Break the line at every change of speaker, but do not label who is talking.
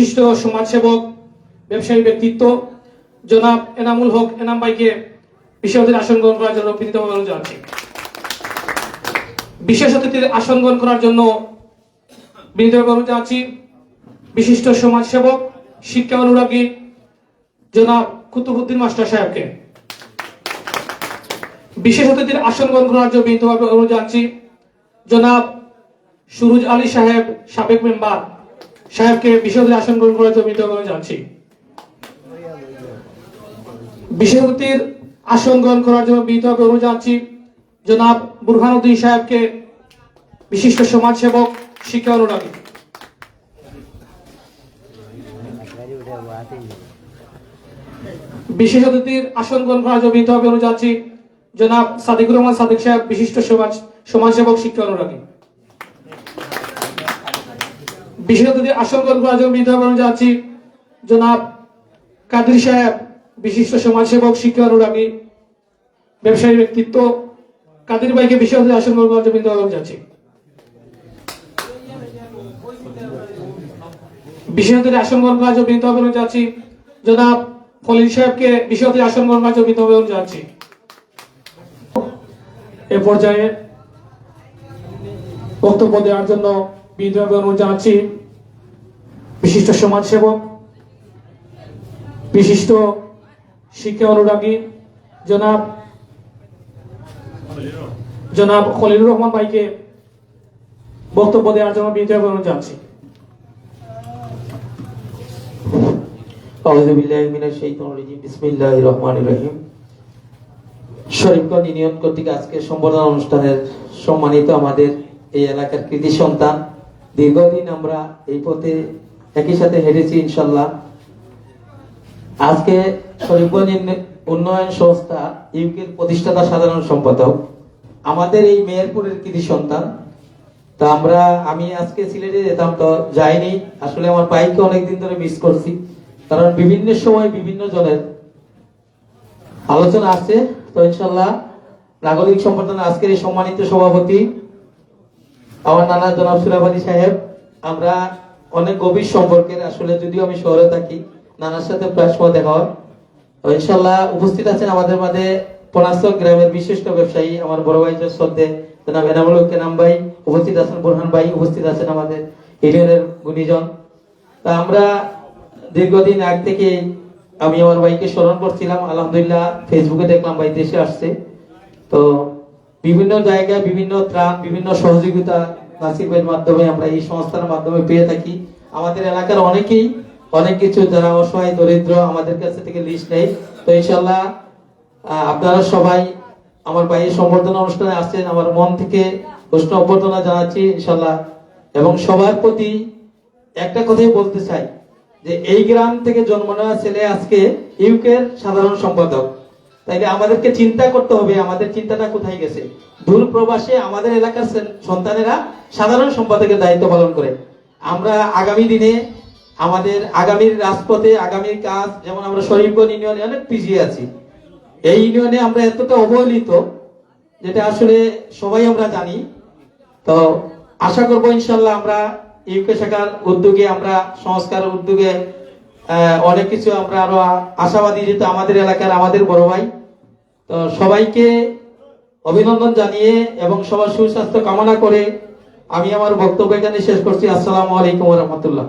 বিশিষ্ট সমাজসেবক ব্যবসায়ী ব্যক্তিত্ব জনাব এনামুল হক এনাম ভাইকে বিশেষ অতিথির আসন গ্রহণ করার জন্য বিনীতভাবে অনুরোধ জানাচ্ছি। বিশেষ অতিথির আসন গ্রহণ করার জন্য বিনীতভাবে অনুরোধ জানাচ্ছি বিশিষ্ট সমাজসেবক শিক্ষা অনুরাগী জনাব কুতুবউদ্দিন মাস্টার সাহেবকে। বিশেষ অতিথির আসন গ্রহণ করার জন্য বিনীতভাবে অনুরোধ জানাচ্ছি জনাব সুরুজ আলী সাহেব সাবেক মেম্বার সাহেবকে বিশেষ অতিথির আসন গ্রহণ করার জন্য বিনীতভাবে অনুরোধ জানাচ্ছি। বিশেষ অতিথির আসন গ্রহণ করার জন্য বিনীতভাবে অনুরোধ জানাচ্ছি জনাব বুরহানুদ্দিন সাহেবকে বিশিষ্ট সমাজসেবক শিক্ষা অনুরাগী। বিশেষ অতিথির আসন গ্রহণ করার জন্য বিনীতভাবে অনুরোধ জানাচ্ছি জনাব সাদিকুর রহমান সাদিক সাহেব বিশিষ্ট সমাজসেবক শিক্ষা অনুরাগী। বিশেষ অতিথির আসন গ্রহণ করার জন্য বিনীতভাবে অনুরোধ জানাচ্ছি জনাব কাদের সাহেব বিশিষ্ট সমাজসেবক শিক্ষা অনুরাগী ব্যবসায়ী ব্যক্তিত্ব কাদের ভাইকে বিশেষ অতিথির আসন গ্রহণ করার জন্য বিনীতভাবে অনুরোধ জানাচ্ছি। বিশেষ অতিথির আসন গ্রহণ করার জন্য বিনীতভাবে অনুরোধ জানাচ্ছি জনাব খলিল সাহেবকে বিশেষ অতিথির আসন গ্রহণ করার জন্য বিনীতভাবে অনুরোধ জানাচ্ছি। এ পর্যায়ে বক্তব্য দেওয়ার জন্য বিনীতভাবে অনুরোধ জানাচ্ছি বিশিষ্ট সমাজসেবক বিশিষ্ট শিক্ষা অনুরাগী জনাব খলিলুর রহমান ভাইকে বক্তব্য দেওয়ার জন্য বিনীতভাবে অনুরোধ জানাচ্ছি।
আউযু বিল্লাহি মিনাশ শাইতানির রাজিম বিসমিল্লাহির রহমানির রহিম। শরীফগঞ্জ ইউনিয়ন কর্তৃক আজকে সম্বর্ধনা অনুষ্ঠানের সম্মানিত আমাদের এই এলাকার কৃতি সন্তান, দীর্ঘদিন আমরা এই পথে একই সাথে হেঁটেছি ইনশাল্লাহ। আজকে শরীফগঞ্জ উন্নয়ন সংস্থা ইউকের প্রতিষ্ঠাতা সাধারণ সম্পাদক, আমাদের এই মেহেরপুরের কৃতি সন্তান। তো আমি আজকে সিলেটে যেতাম, তো যাইনি। আসলে আমার ভাইকে অনেকদিন ধরে মিস করছি, কারণ বিভিন্ন সময় বিভিন্ন জনের আলোচনা আছে। তো ইনশাল্লাহ নাগরিক সম্বর্ধনা আজকের এই সম্মানিত সভাপতি আমার নানা জনাব সুরাবাদী সাহেব, আমরা অনেক গভীর সম্পর্কের। আসলে যদিও আমি শহরে থাকি, নানার সাথে প্রায় সময় দেখা হয়। ইনশাল্লাহ উপস্থিত আছেন আমাদের মাঝে পনাস্তর গ্রামের বিশিষ্ট ব্যবসায়ী আমার বড় ভাই শ্রদ্ধে জনাব এনামুল হক এনাম ভাই, উপস্থিত আছেন বোরহান ভাই, উপস্থিত আছেন আমাদের ইউনিয়নের গুণীজন। তা আমরা দীর্ঘদিন আগ থেকে আমি আমার ভাইকে স্মরণ করছিলাম। আলহামদুলিল্লাহ ফেসবুকে দেখলাম ভাই দেশে আসছে। তো বিভিন্ন জায়গায় বিভিন্ন ত্রাণ, বিভিন্ন সহযোগিতা নাসির ভাইয়ের মাধ্যমে আমরা এই সংস্থার মাধ্যমে পেয়ে থাকি। আমাদের এলাকার অনেকেই অনেক কিছু, যারা অসহায় দরিদ্র, আমাদের কাছে থেকে লিস্ট নেই। তো ইনশাল্লাহ আপনারা সবাই আমার ভাইয়ের সম্বর্ধনা অনুষ্ঠানে আসছেন, আমার মন থেকে উষ্ণ অভ্যর্থনা জানাচ্ছি ইনশাল্লাহ। এবং সবার প্রতি একটা কথাই বলতে চাই যে এই গ্রাম থেকে জন্ম নেওয়া ছেলে আজকে ইউকের সাধারণ সম্পাদক। তাইলে আমাদেরকে চিন্তা করতে হবে আমাদের চিন্তাটা কোথায় গেছে। দূর প্রবাসে আমাদের এলাকার সন্তানেরা সাধারণ সম্পাদকের দায়িত্ব পালন করে। আমরা আগামী দিনে আমাদের আগামীর রাজপথে আগামীর কাজ, যেমন আমরা শরীফগঞ্জ ইউনিয়নে অনেক পিছিয়ে আছি। এই ইউনিয়নে আমরা এতটা অবহেলিত, যেটা আসলে সবাই আমরা জানি। তো আশা করবো ইনশাল্লাহ আমরা ইউকে শাখার উদ্যোগে, আমরা সংস্কার উদ্যোগে অনেক কিছু আমরা আরো আশাবাদী, যেহেতু আমাদের এলাকার আমাদের বড় ভাই। তো সবাইকে অভিনন্দন জানিয়ে এবং সবার সুস্বাস্থ্য কামনা করে আমি আমার বক্তব্য এখানে শেষ করছি। আসসালামু আলাইকুম ওয়া রাহমাতুল্লাহ।